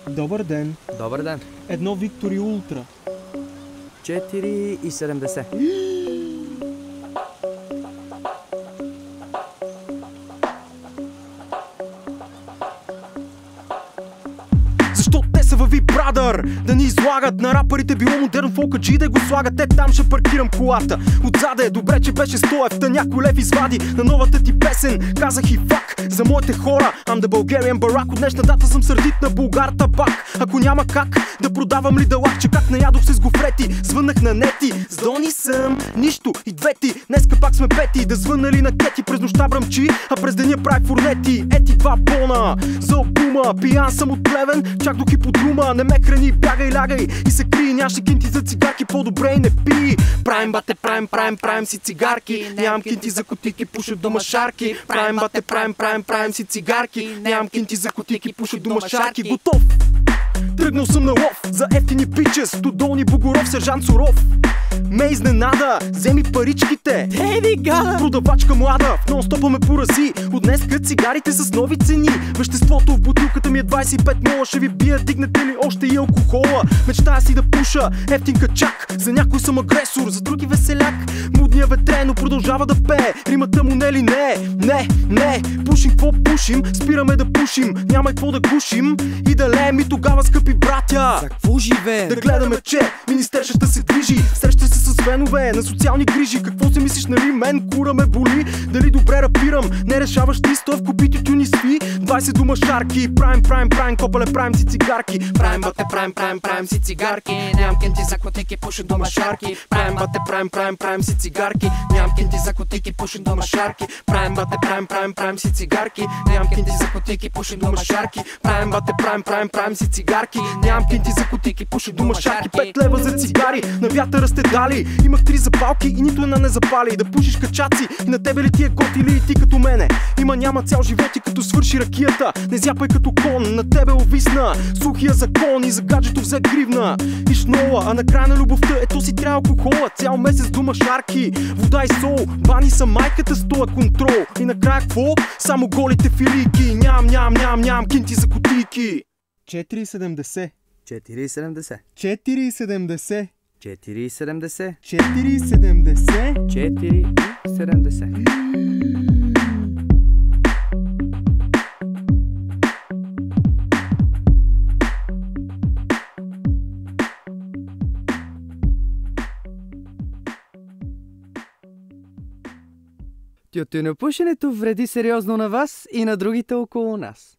Добър ден. Добър ден. Едно Виктори Ултра. 4,70. Защо те са във Вибрадър? Да ни излагат. На рапърите било модерно в OKG да го слагат. Там ще паркирам колата. Отзаде е добре, че беше 100 евта. Някой лев извади на новата ти песен. Казах и фак за моите хора. I'm the Bulgarian Barack. От днешна дата съм сърдит на Булгар табак. Ако няма как да продавам ли дълъг, че как наядох се с гофрети. Звъннах на нети, с Дони съм нищо и двети. Днеска пак сме пети, да звъннали на кети. През нощта бръмчи, а през деня прави фурнети. Ети два бона за обума. Пиян съм от Плевен, чак до хиподрума. Не ме храни, бягай, лягай и се крий. Нямаше кинти за цигарки, по-добре и не пи. Правим бате, правим си цигарки. Нямам кинти за котики, пушат до машарки. Правим бате, правим си цигарки. Нямам кинти за котики, пушат до машарки. Готов! Тръгнал съм на лов за ефтини бичес. Додолни Богоров, сержант Суров. Ме изненада, вземи паричките. Продавачка млада, в нон-стопа ме порази. От днеска цигарите с нови цени. Веществото в бутилката ми е 25 мола. Ще ви бия, дигнете ли още и алкохола. Мечтая си да пуша, ефтин качак. За някой съм агресор, за други веселяк. Мудния ветрено продължава да пее. Римата му не ли не? Не, пушим, какво пушим? Спираме да пушим, няма какво да гушим. И да леем и тогава, скъпи братя, за какво живеем? да гледаме, че министерствата се движи. Среща се с венове на социални грижи. Какво си мислиш, нали мен кура ме боли? Дали добре рапирам? Не решаваш ти, стой в купити тюни сви. 20 дума шарки. Правим, копале, правим си цигарки. Правим бате, правим си цигарки. Нямам кенти за котики, пушен до машарки. Правим бате, правим си цигарки. Нямам кенти за котики, пушен до машарки. Правим бате, правим си цигарки. Нямам кенти за котики, пушен до машарки. Правим бате, правим си цигарки. Нямам кенти за котики, пушен до машарки. 5 лева за цигари, на вятъра сте дали. Имах 3 запалки и нито една не запали. Да пушиш качаци и на тебе ли ти е готили и ти като мене? Няма цял живот и като свърши ракията. Не зяпай като кон, на тебе увисна сухия закон и за гаджето взе гривна. И шнола, а накрая на любовта ето си трябва алкохола. Цял месец дума шарки, вода и сол. Бани са майката с тоя контрол. И накрая какво? Само голите филики. Нямам кинти за кутийки. 4,70. 4,70. 4,70. 4,70. 4,70. 4,70. Тютюнопушенето вреди сериозно на вас и на другите около нас.